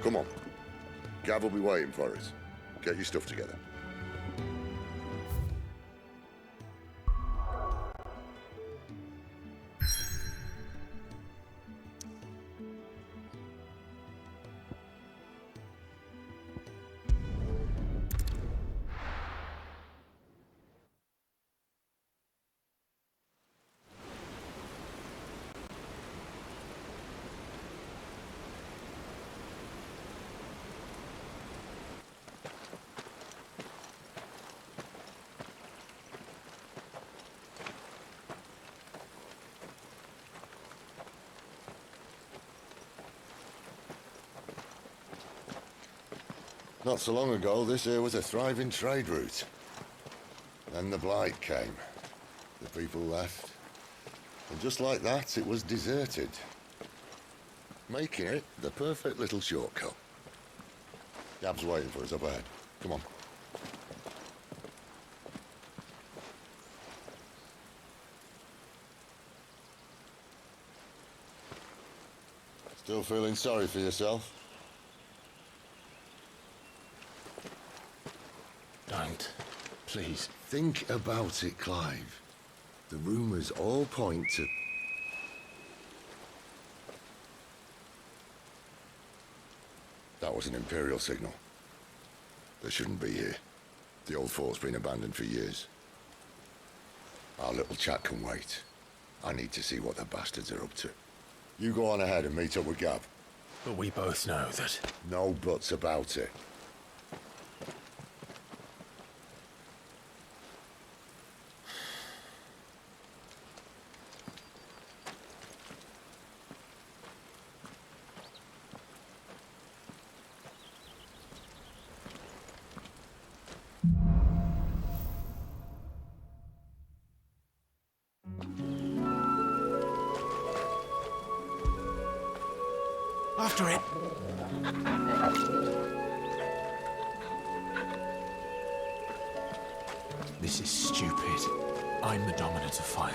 Come on. Gav will be waiting for us. Get your stuff together. Not so long ago, this here was a thriving trade route. Then the Blight came. The people left. And just like that, it was deserted. Making it the perfect little shortcut. Gav's waiting for us up ahead. Come on. Still feeling sorry for yourself? Don't. Please. Think about it, Clive. The rumours all point to... That was an Imperial signal. They shouldn't be here. The old fort's been abandoned for years. Our little chat can wait. I need to see what the bastards are up to. You go on ahead and meet up with Gav. But we both know that... No buts about it. After it. This is stupid. I'm the dominant of fire.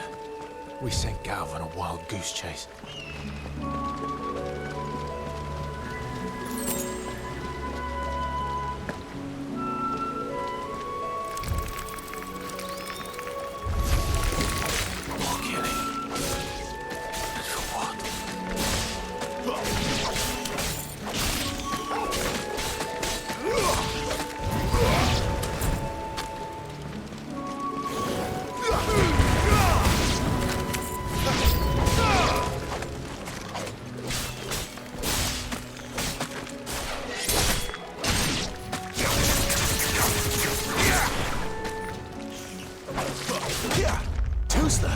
We sent Gav on a wild goose chase. Too slow.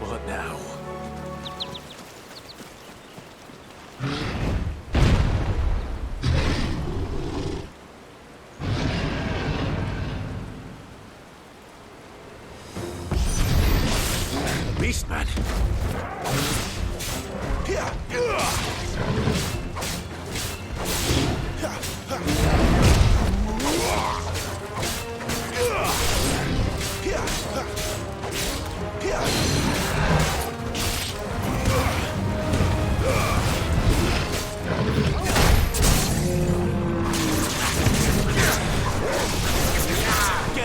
What now? Beastman! Get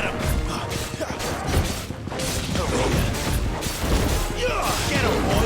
him! Get him, boy!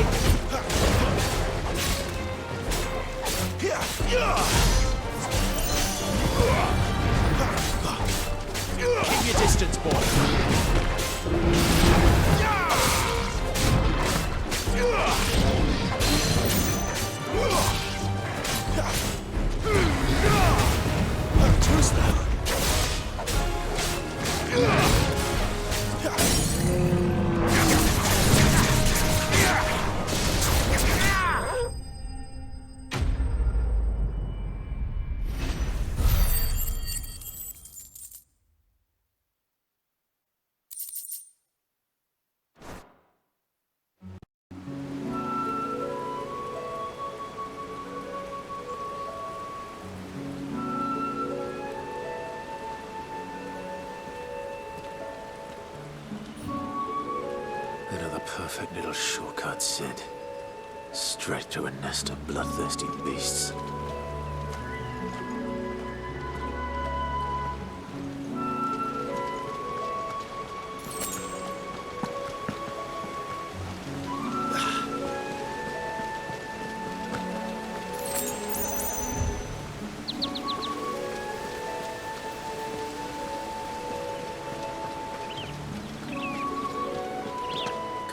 perfect little shortcut, Sid. Straight to a nest of bloodthirsty beasts.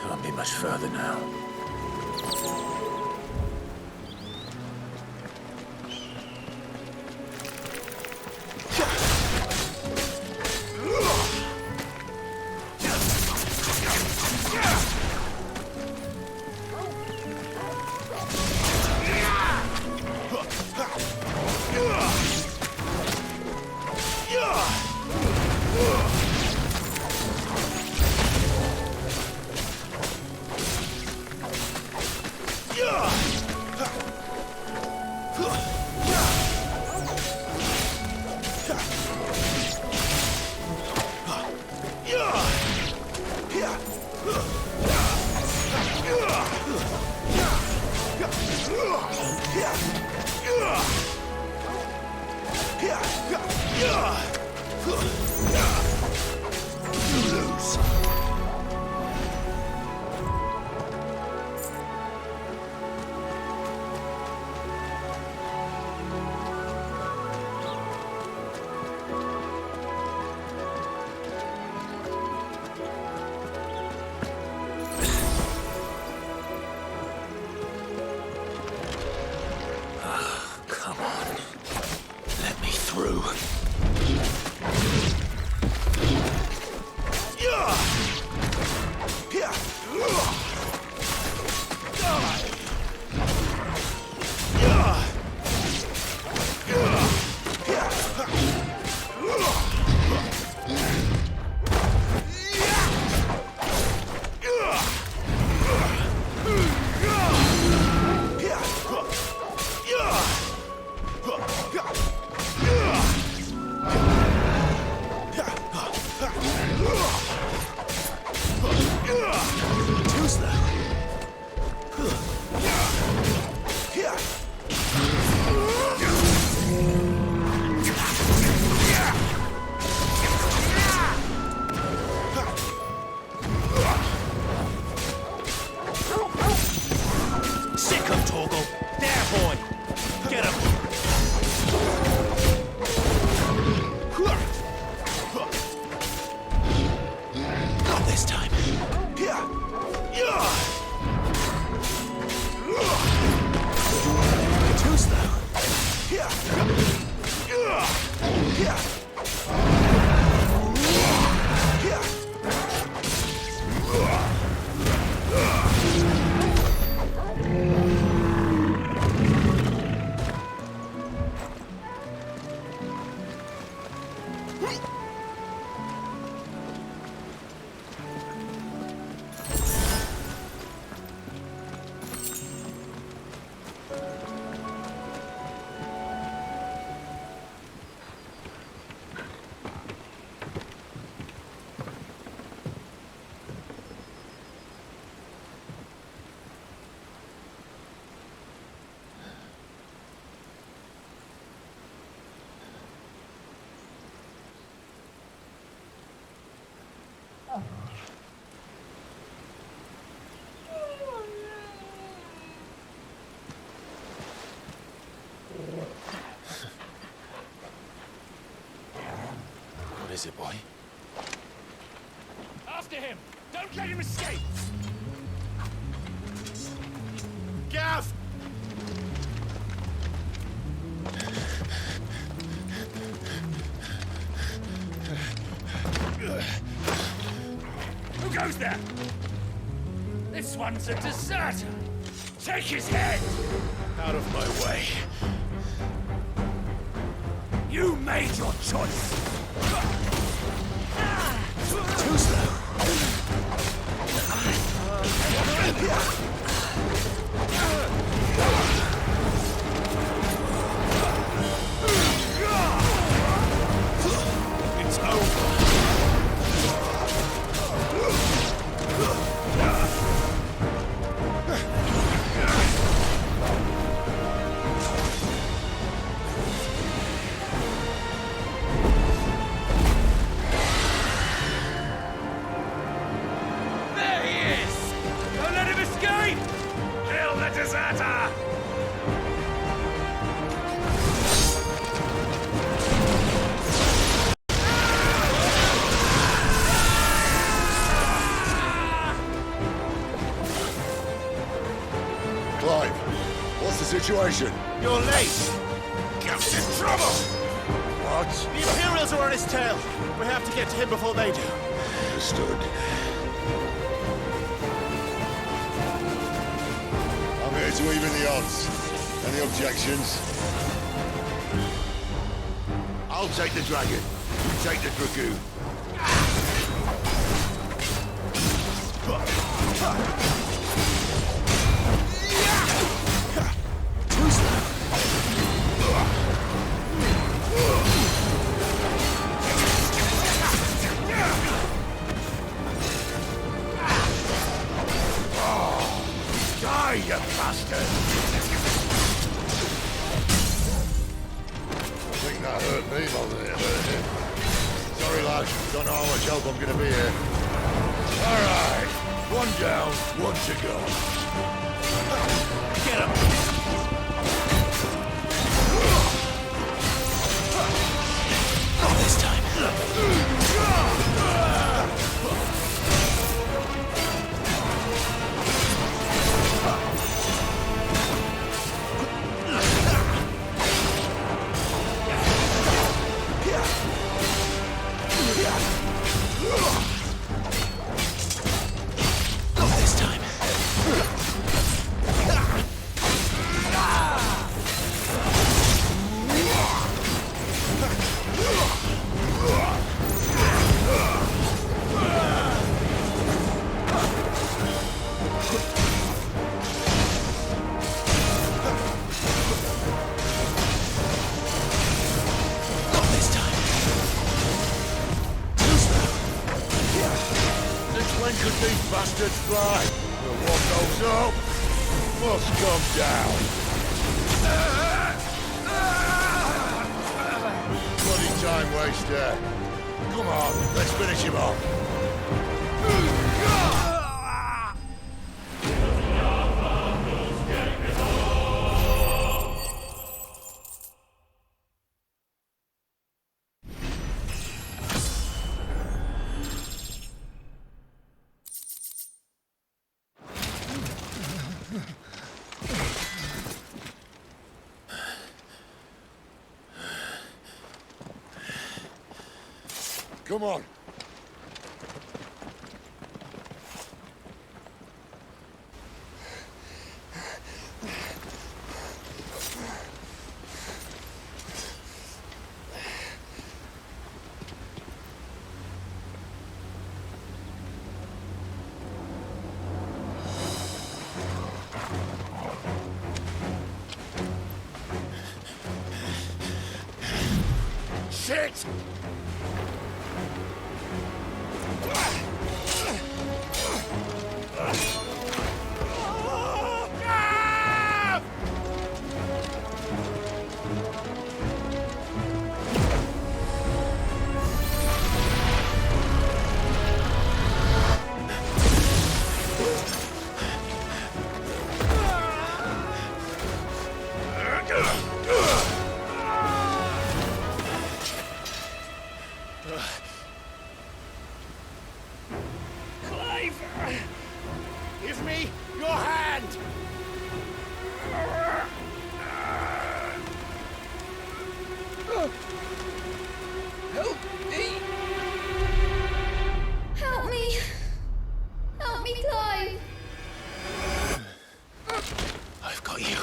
Can't be much further now. Come on. Let me through. Sick of Torgal. There, boy. Get him. Not this time. Too slow. What is it, boy? After him! Don't let him escape! Gav! Who goes there? This one's a deserter! Take his head! Out of my way. You made your choice! Too slow. It's over! situation? You're late! Ghost in trouble! What? The Imperials are on his tail! We have to get to him before they do. Understood. I'm here to even the odds. Any objections? I'll take the dragon. You take the dragoon. Die, you bastard! I think that hurt me more than it hurt him. Sorry, lad. Don't know how much help I'm gonna be here. All right. One down, one to go. Get him! Not this time. Not this time. Not this time. Too slow. Since when could these bastards fly? The what goes up must come down. Bloody time waster. Come on, let's finish him off. Come on. Shit! Clive! Give me your hand! Help me! Help me! Help me, Clive! I've got you.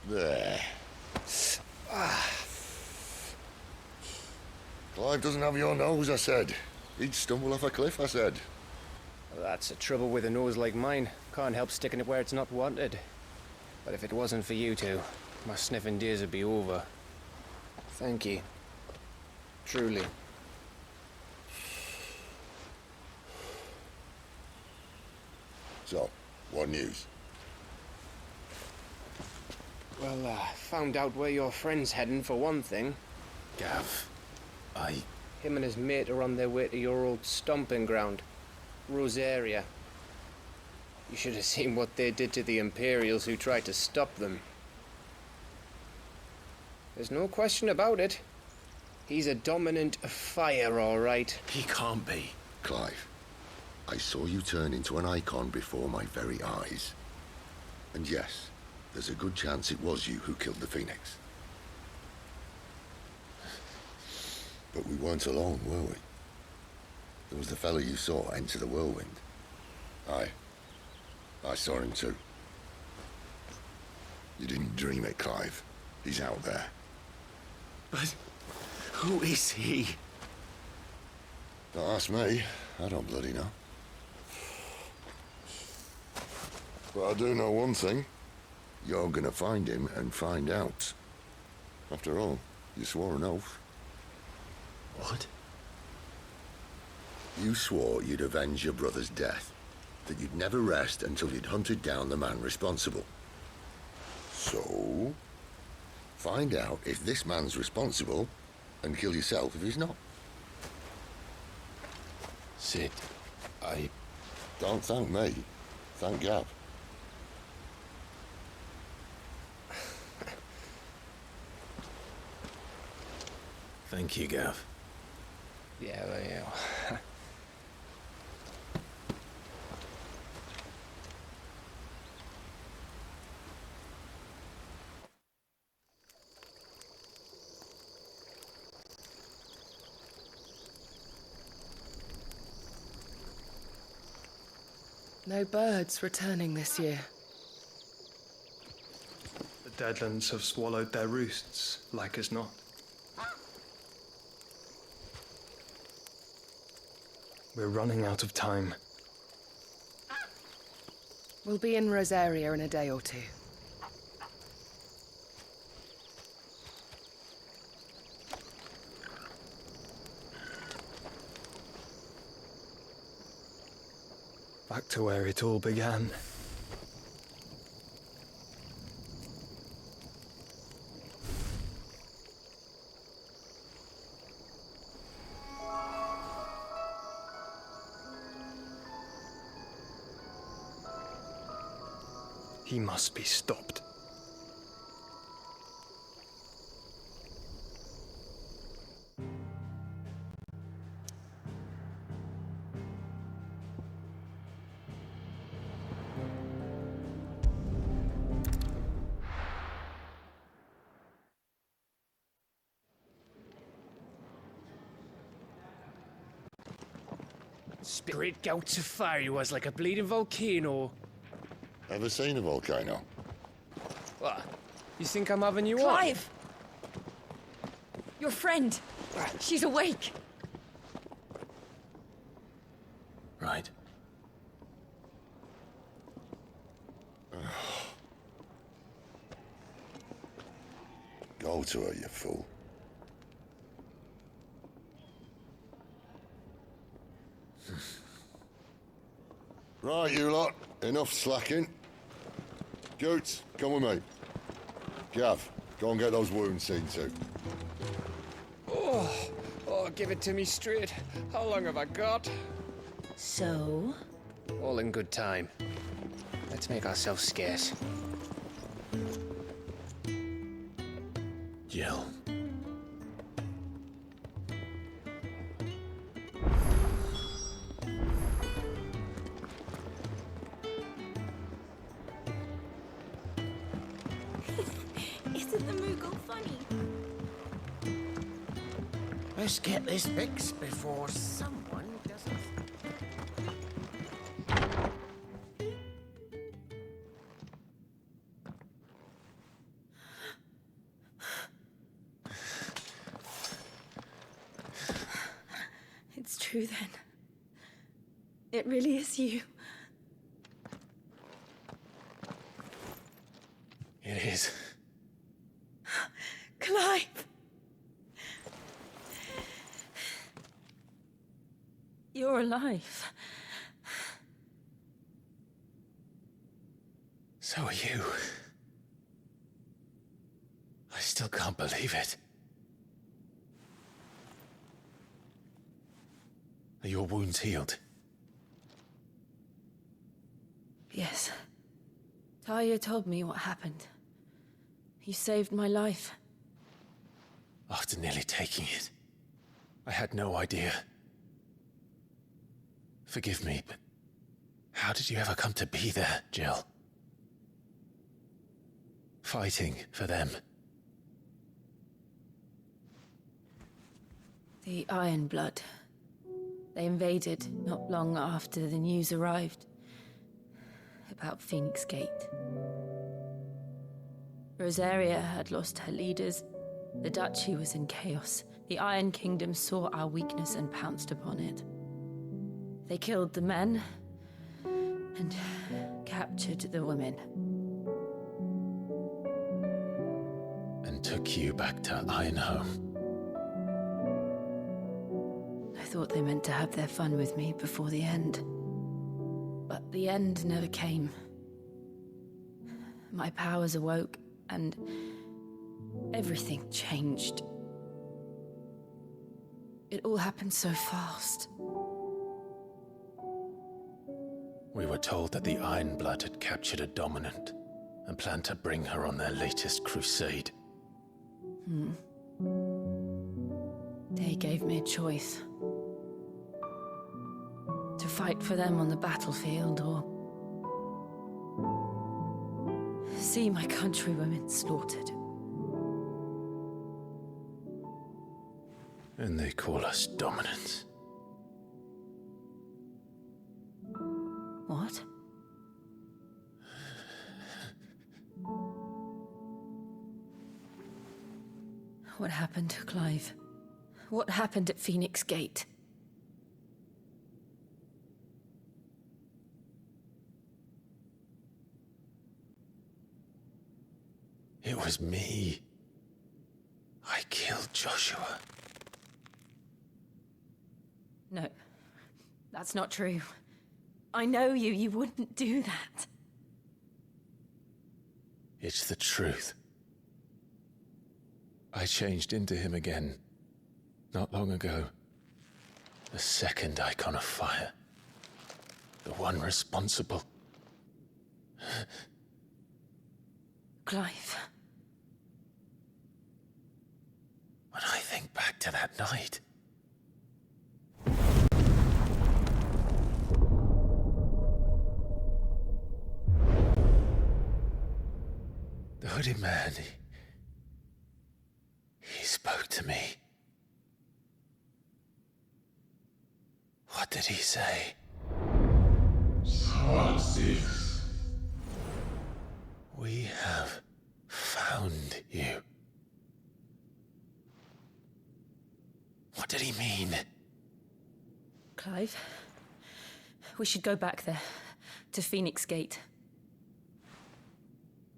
There. Clive doesn't have your nose, I said. He'd stumble off a cliff, I said. That's the trouble with a nose like mine. Can't help sticking it where it's not wanted. But if it wasn't for you two, my sniffing days would be over. Thank you. Truly. So, what news? Well, found out where your friend's heading for one thing. Gav, Him and his mate are on their way to your old stomping ground, Rosaria. You should have seen what they did to the Imperials who tried to stop them. There's no question about it. He's a dominant of fire, all right. he can't be. Clive, I saw you turn into an icon before my very eyes. And yes, there's a good chance it was you who killed the Phoenix. But we weren't alone, were we? There was the fellow you saw enter the whirlwind. I saw him too. You didn't dream it, Clive. He's out there. But who is he? Don't ask me. I don't bloody know. But I do know one thing. You're gonna find him and find out. After all, you swore an oath. What? You swore you'd avenge your brother's death. That you'd never rest until you'd hunted down the man responsible. So, find out if this man's responsible and kill yourself if he's not. Sid, Don't thank me. Thank Gav. Thank you, Gav. Yeah, well, yeah. No birds returning this year. The Deadlands have swallowed their roosts, like as not. We're running out of time. We'll be in Rosaria in a day or two. Back to where it all began. He must be stopped. Great gouts of fire he was, like a bleeding volcano. Ever seen a volcano? What? You think I'm having you on? Clive! Your friend. She's awake. Right. Go to her, you fool. Right, you lot. Enough slacking. Goots, come with me. Gav, go and get those wounds seen to. Oh, give it to me straight. How long have I got? So? All in good time. Let's make ourselves scarce. Jill. Isn't the Moogle funny? Let's get this fixed before someone doesn't. It's true then. It really is you. It is. Clive! You're alive. So are you. I still can't believe it. Are your wounds healed? Yes. Talia told me what happened. You saved my life. After nearly taking it, I had no idea. Forgive me, but how did you ever come to be there, Jill? Fighting for them. The Iron Blood. They invaded not long after the news arrived about Phoenix Gate. Rosaria had lost her leaders. The Duchy was in chaos. The Iron Kingdom saw our weakness and pounced upon it. They killed the men and captured the women. And took you back to Ironhome. I thought they meant to have their fun with me before the end. But the end never came. My powers awoke, and everything changed. It all happened so fast. We were told that the Iron Blood had captured a dominant and planned to bring her on their latest crusade. They gave me a choice. To fight for them on the battlefield, or see my countrywomen slaughtered. And they call us dominants. What? What happened, Clive? What happened at Phoenix Gate? It was me. I killed Joshua. No, that's not true. I know you. You wouldn't do that. It's the truth. I changed into him again, not long ago. The second icon of fire. The one responsible. Clive. When I think back to that night... The hooded man, he spoke to me. What did he say? We have found you. What did he mean? Clive, we should go back there, to Phoenix Gate.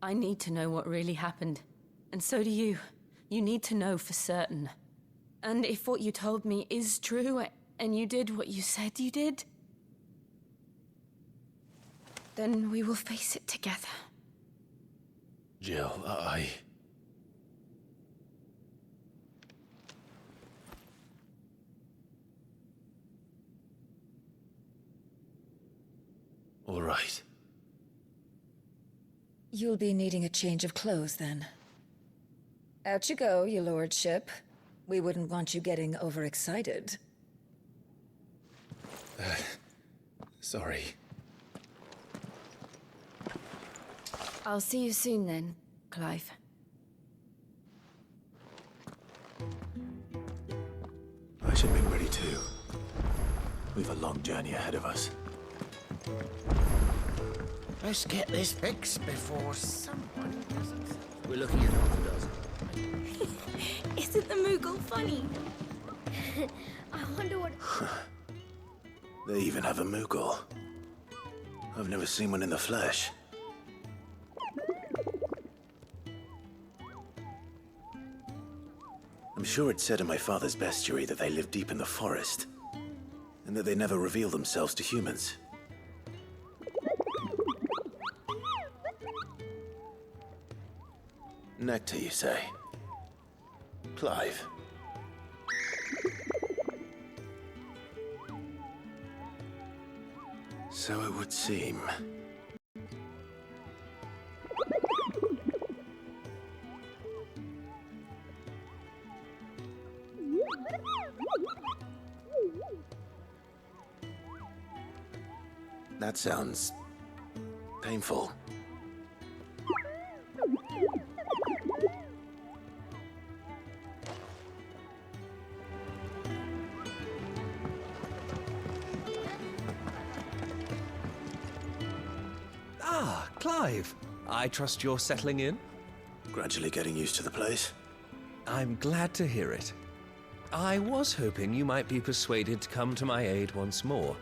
I need to know what really happened, and so do you. You need to know for certain. And if what you told me is true, and you did what you said you did, then we will face it together. Jill, All right. You'll be needing a change of clothes, then. Out you go, your lordship. We wouldn't want you getting overexcited. Sorry. I'll see you soon then, Clive. I should be ready too. We've a long journey ahead of us. Let's get this fixed before someone doesn't. We're looking at half a dozen. Isn't the Moogle funny? I wonder what... They even have a Moogle. I've never seen one in the flesh. I'm sure it said in my father's bestiary that they live deep in the forest, and that they never reveal themselves to humans. Nectar, you say? Clive. So it would seem. That sounds painful. Ah, Clive. I trust you're settling in? Gradually getting used to the place. I'm glad to hear it. I was hoping you might be persuaded to come to my aid once more.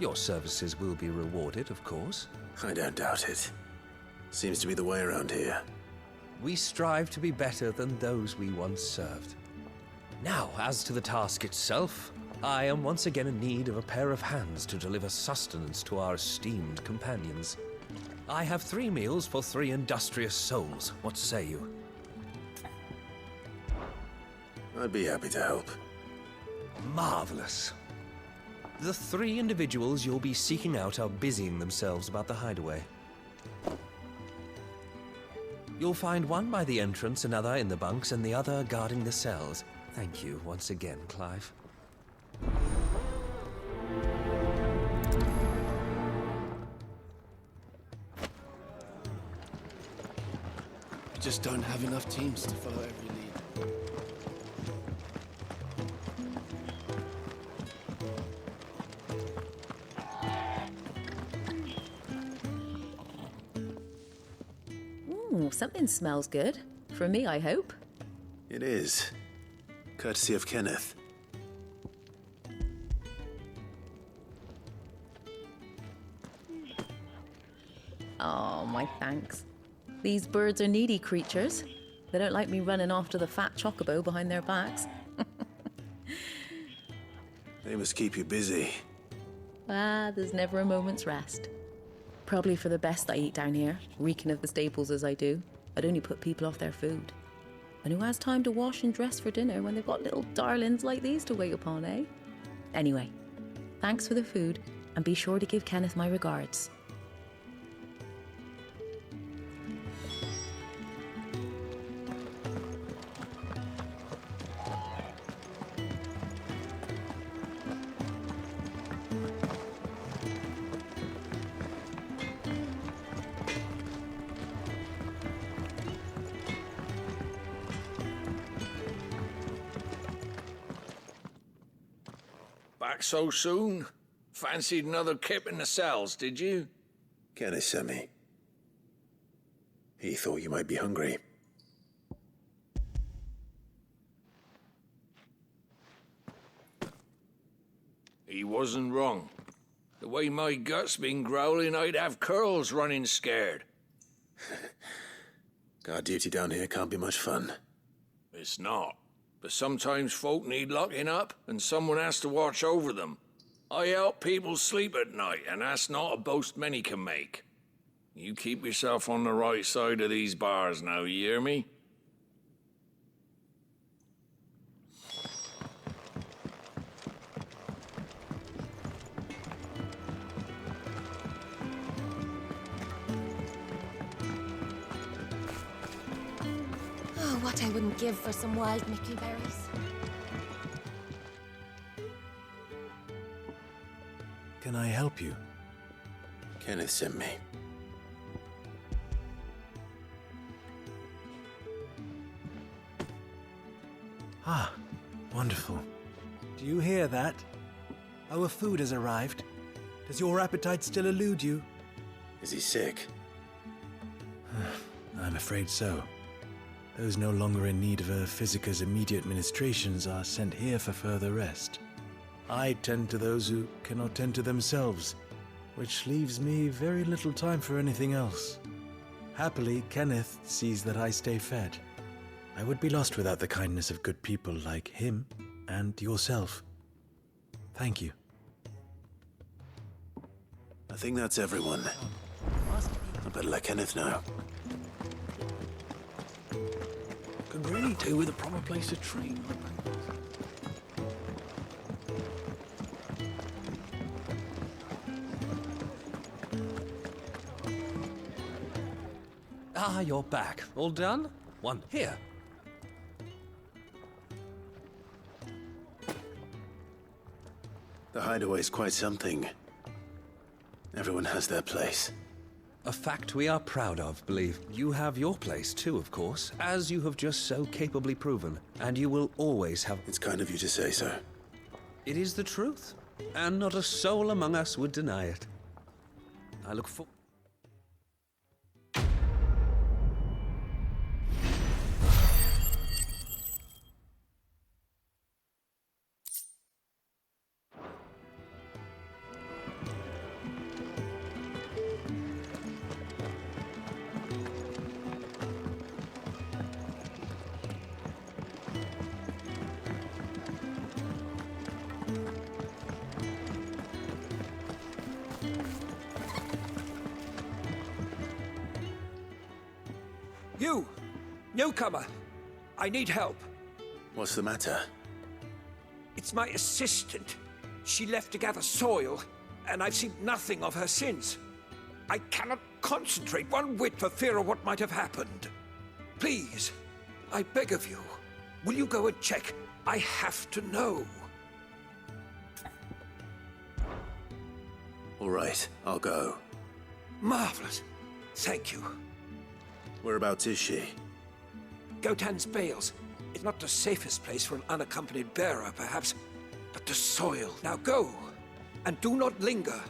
Your services will be rewarded, of course. I don't doubt it. Seems to be the way around here. We strive to be better than those we once served. Now, as to the task itself, I am once again in need of a pair of hands to deliver sustenance to our esteemed companions. I have 3 meals for 3 industrious souls. What say you? I'd be happy to help. Marvelous. The 3 individuals you'll be seeking out are busying themselves about the hideaway. You'll find one by the entrance, another in the bunks, and the other guarding the cells. Thank you once again, Clive. We just don't have enough teams to follow every lead. Ooh, something smells good. For me, I hope. It is. Courtesy of Kenneth. Oh, my thanks. These birds are needy creatures. They don't like me running after the fat chocobo behind their backs. They must keep you busy. Ah, there's never a moment's rest. Probably for the best I eat down here, reeking of the staples as I do. I'd only put people off their food. And who has time to wash and dress for dinner when they've got little darlings like these to wait upon, eh? Anyway, thanks for the food, and be sure to give Kenneth my regards. Back so soon? Fancied another kip in the cells, did you? Kenneth sent me. He thought you might be hungry. He wasn't wrong. The way my gut's been growling, I'd have curls running scared. Guard duty down here can't be much fun. It's not. But sometimes folk need locking up, and someone has to watch over them. I help people sleep at night, and that's not a boast many can make. You keep yourself on the right side of these bars now, you hear me? Oh, what I wouldn't give for some wild Mickey berries. Can I help you? Kenneth sent me. Ah, wonderful. Do you hear that? Our food has arrived. Does your appetite still elude you? Is he sick? I'm afraid so. Those no longer in need of a Physica's immediate ministrations are sent here for further rest. I tend to those who cannot tend to themselves, which leaves me very little time for anything else. Happily, Kenneth sees that I stay fed. I would be lost without the kindness of good people like him and yourself. Thank you. I think that's everyone. I better let Kenneth know. Could really do with a proper place to train. Ah, you're back. All done? One here. The hideaway's quite something. Everyone has their place. A fact we are proud of, believe. You have your place too, of course, as you have just so capably proven. And you will always have... It's kind of you to say so. It is the truth, and not a soul among us would deny it. I look for... You! Newcomer! I need help. What's the matter? It's my assistant. She left to gather soil, and I've seen nothing of her since. I cannot concentrate one whit for fear of what might have happened. Please, I beg of you, will you go and check? I have to know. All right, I'll go. Marvelous. Thank you. Whereabouts is she? Gotan's bales. It's not the safest place for an unaccompanied bearer, perhaps, but the soil. Now go, and do not linger.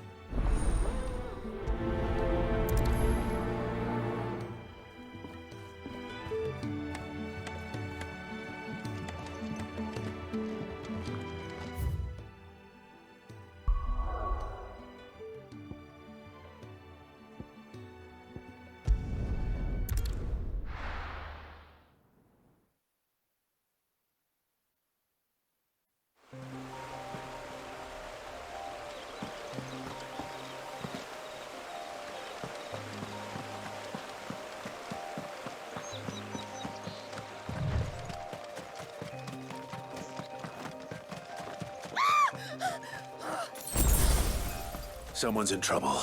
Someone's in trouble.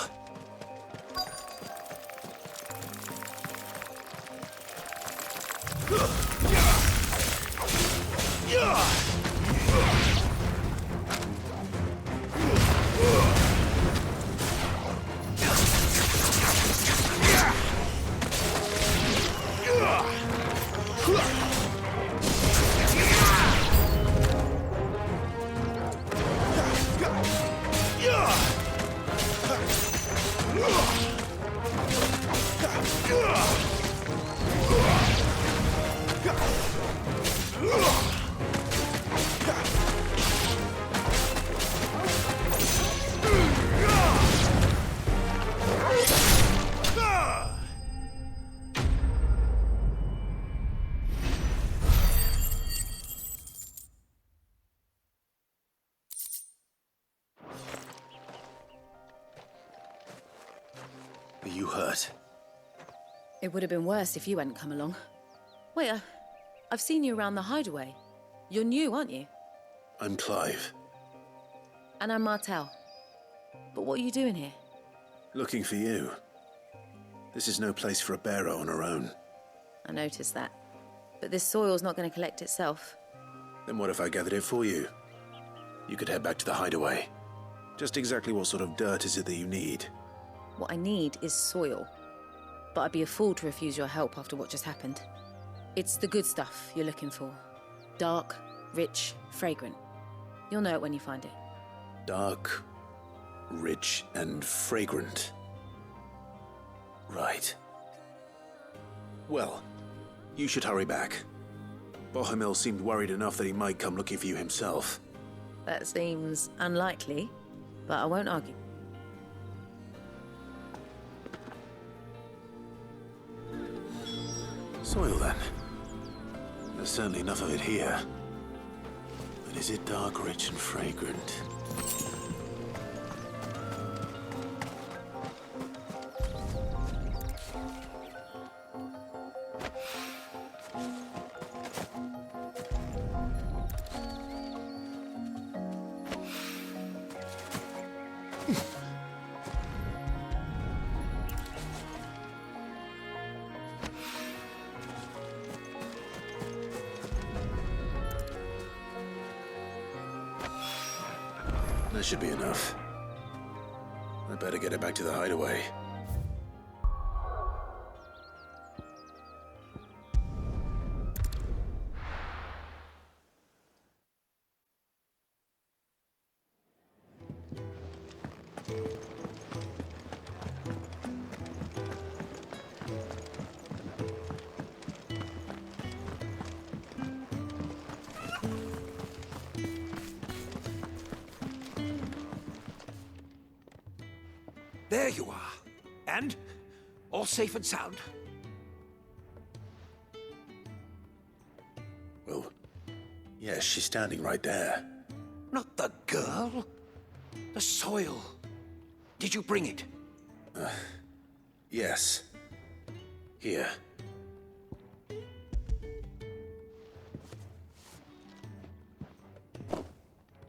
Are you hurt? It would have been worse if you hadn't come along. Wait, I've seen you around the hideaway. You're new, aren't you? I'm Clive. And I'm Martel. But what are you doing here? Looking for you. This is no place for a bearer on her own. I noticed that. But this soil's not going to collect itself. Then what if I gathered it for you? You could head back to the hideaway. Just exactly what sort of dirt is it that you need? What I need is soil. But I'd be a fool to refuse your help after what just happened. It's the good stuff you're looking for. Dark, rich, fragrant. You'll know it when you find it. Dark, rich, and fragrant. Right. Well, you should hurry back. Bohemil seemed worried enough that he might come looking for you himself. That seems unlikely, but I won't argue. Soil, then. There's certainly enough of it here. But is it dark, rich, and fragrant? That should be enough. I better get it back to the hideaway. There you are. And? All safe and sound? Well, yes, she's standing right there. Not the girl. The soil. Did you bring it? Yes. Here.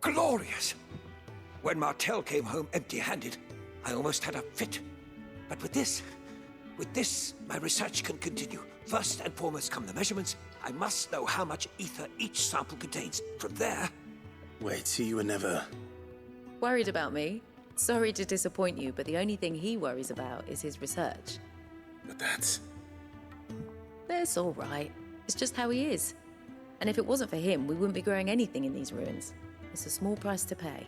Glorious! When Martel came home empty-handed, I almost had a fit. But with this, my research can continue. First and foremost come the measurements. I must know how much ether each sample contains. From there... Wait, so you were never... Worried about me? Sorry to disappoint you, but the only thing he worries about is his research. But that's... That's all right. It's just how he is. And if it wasn't for him, we wouldn't be growing anything in these ruins. It's a small price to pay.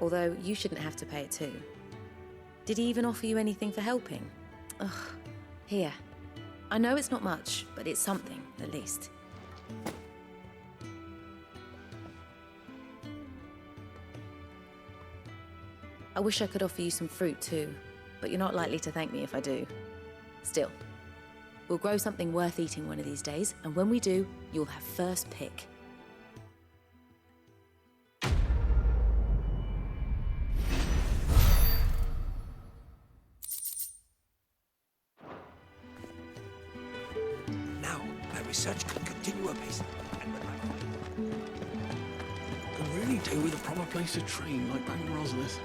Although, you shouldn't have to pay it too. Did he even offer you anything for helping? Ugh. Here. I know it's not much, but it's something, at least. I wish I could offer you some fruit too, but you're not likely to thank me if I do. Still, we'll grow something worth eating one of these days, and when we do, you'll have first pick. Now, my research can continue apace. And when Could really do with a proper place to train like Bank Roslith.